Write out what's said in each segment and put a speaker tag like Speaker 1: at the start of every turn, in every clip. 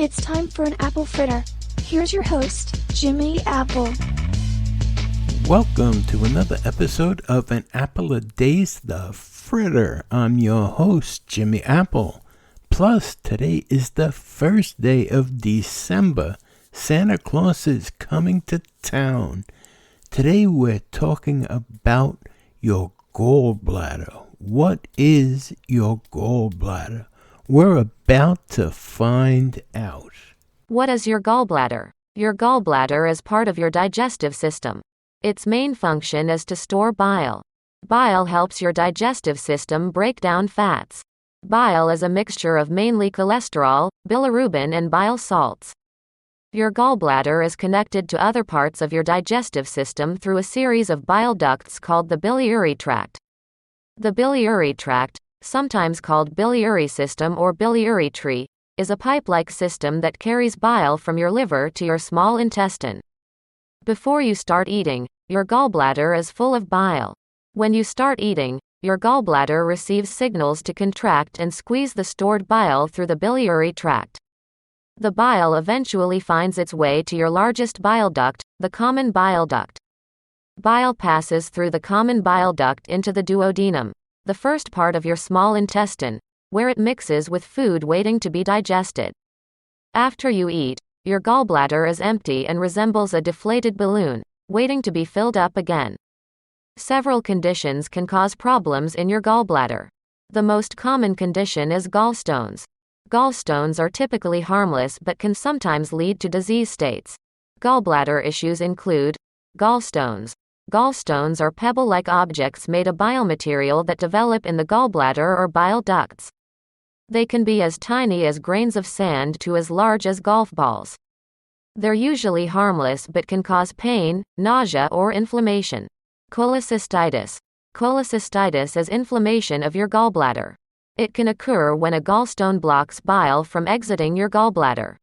Speaker 1: It's time for an apple fritter. Here's your host, Jimmy Apple.
Speaker 2: Welcome to another episode of An Apple a Day's The Fritter. I'm your host, Jimmy Apple. Plus, today is the first day of December. Santa Claus is coming to town. Today we're talking about your gallbladder. What is your gallbladder? We're about to find out.
Speaker 3: What is your gallbladder? Your gallbladder is part of your digestive system. Its main function is to store bile. Bile helps your digestive system break down fats. Bile is a mixture of mainly cholesterol, bilirubin, and bile salts. Your gallbladder is connected to other parts of your digestive system through a series of bile ducts called the biliary tract. The biliary tract, sometimes called biliary system or biliary tree, is a pipe-like system that carries bile from your liver to your small intestine. Before you start eating, your gallbladder is full of bile. When you start eating, your gallbladder receives signals to contract and squeeze the stored bile through the biliary tract. The bile eventually finds its way to your largest bile duct, the common bile duct. Bile passes through the common bile duct into the duodenum, the first part of your small intestine, where it mixes with food waiting to be digested. After you eat, your gallbladder is empty and resembles a deflated balloon, waiting to be filled up again. Several conditions can cause problems in your gallbladder. The most common condition is gallstones. Gallstones are typically harmless but can sometimes lead to disease states. Gallbladder issues include gallstones. Gallstones are pebble-like objects made of biomaterial that develop in the gallbladder or bile ducts. They can be as tiny as grains of sand to as large as golf balls. They're usually harmless but can cause pain, nausea, or inflammation. Cholecystitis. Cholecystitis is inflammation of your gallbladder. It can occur when a gallstone blocks bile from exiting your gallbladder.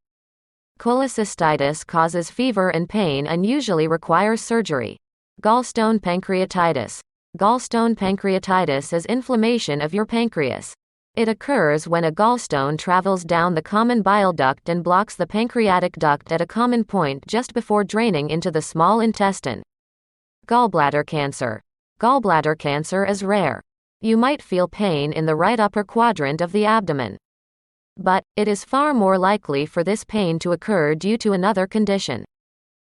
Speaker 3: Cholecystitis causes fever and pain and usually requires surgery. Gallstone pancreatitis. Gallstone pancreatitis is inflammation of your pancreas. It occurs when a gallstone travels down the common bile duct and blocks the pancreatic duct at a common point just before draining into the small intestine. Gallbladder cancer. Gallbladder cancer is rare. You might feel pain in the right upper quadrant of the abdomen. But it is far more likely for this pain to occur due to another condition.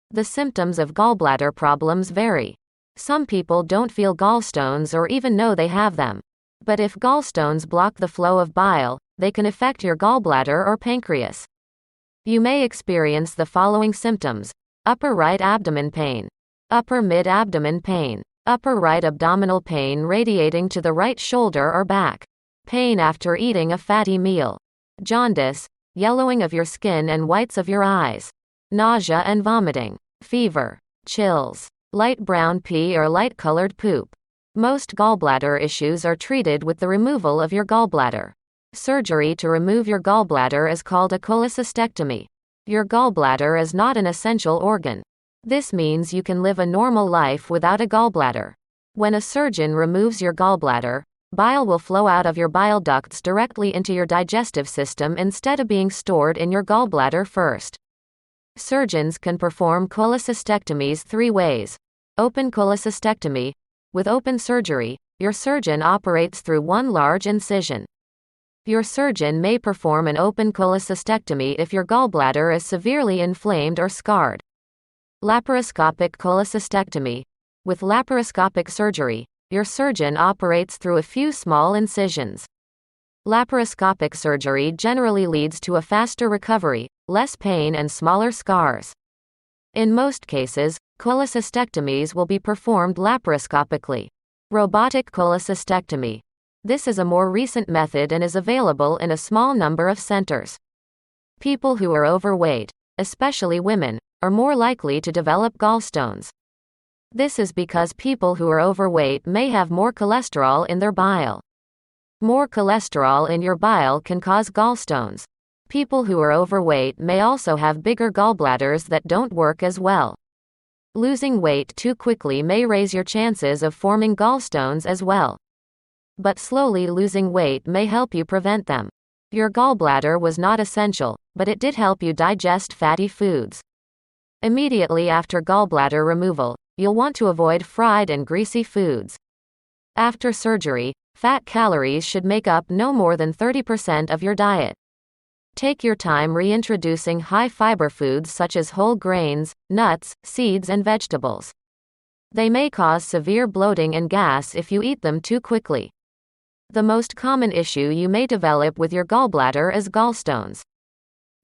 Speaker 3: The symptoms of gallbladder problems vary. Some people don't feel gallstones or even know they have them. But if gallstones block the flow of bile, they can affect your gallbladder or pancreas. You may experience the following symptoms: upper right abdomen pain, upper mid-abdomen pain, upper right abdominal pain radiating to the right shoulder or back, pain after eating a fatty meal, jaundice, yellowing of your skin and whites of your eyes, nausea and vomiting, fever, chills, light brown pee or light-colored poop. Most gallbladder issues are treated with the removal of your gallbladder. Surgery to remove your gallbladder is called a cholecystectomy. Your gallbladder is not an essential organ. This means you can live a normal life without a gallbladder. When a surgeon removes your gallbladder, bile will flow out of your bile ducts directly into your digestive system instead of being stored in your gallbladder first. Surgeons can perform cholecystectomies 3 ways. Open cholecystectomy. With open surgery, your surgeon operates through one large incision. Your surgeon may perform an open cholecystectomy if your gallbladder is severely inflamed or scarred. Laparoscopic cholecystectomy. With laparoscopic surgery, your surgeon operates through a few small incisions. Laparoscopic surgery generally leads to a faster recovery, less pain, and smaller scars. In most cases, cholecystectomies will be performed laparoscopically. Robotic cholecystectomy. This is a more recent method and is available in a small number of centers. People who are overweight, especially women, are more likely to develop gallstones. This is because people who are overweight may have more cholesterol in their bile. More cholesterol in your bile can cause gallstones. People who are overweight may also have bigger gallbladders that don't work as well. Losing weight too quickly may raise your chances of forming gallstones as well. But slowly losing weight may help you prevent them. Your gallbladder was not essential, but it did help you digest fatty foods. Immediately after gallbladder removal, you'll want to avoid fried and greasy foods. After surgery, fat calories should make up no more than 30% of your diet. Take your time reintroducing high-fiber foods such as whole grains, nuts, seeds and vegetables. They may cause severe bloating and gas if you eat them too quickly. The most common issue you may develop with your gallbladder is gallstones.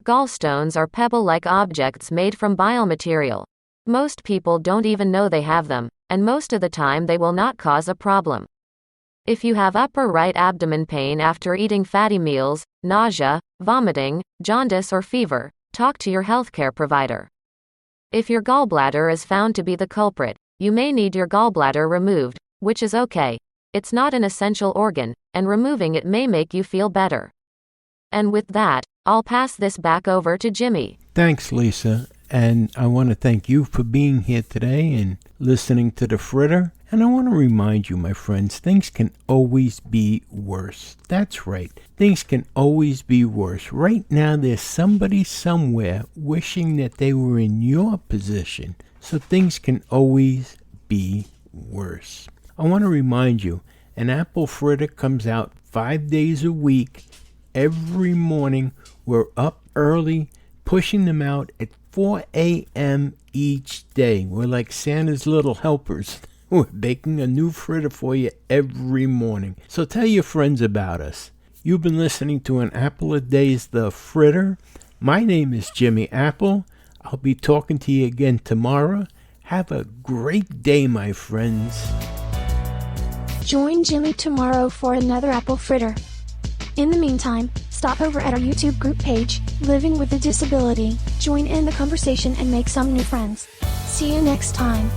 Speaker 3: Gallstones are pebble-like objects made from biomaterial. Most people don't even know they have them, and most of the time they will not cause a problem. If you have upper right abdomen pain after eating fatty meals, nausea, vomiting, jaundice or fever, talk to your healthcare provider. If your gallbladder is found to be the culprit, you may need your gallbladder removed, which is okay. It's not an essential organ, and removing it may make you feel better. And with that, I'll pass this back over to Jimmy.
Speaker 2: Thanks, Lisa. And I want to thank you for being here today and listening to the Fritter. And I want to remind you, my friends, things can always be worse. That's right. Things can always be worse. Right now, there's somebody somewhere wishing that they were in your position. So things can always be worse. I want to remind you, an apple fritter comes out 5 days a week. Every morning, we're up early, pushing them out at 4 a.m. each day. We're like Santa's little helpers. We're baking a new fritter for you every morning. So tell your friends about us. You've been listening to An Apple a Day's The Fritter. My name is Jimmy Apple. I'll be talking to you again tomorrow. Have a great day, my friends.
Speaker 1: Join Jimmy tomorrow for another apple fritter. In the meantime, stop over at our YouTube group page, Living with a Disability, join in the conversation and make some new friends. See you next time.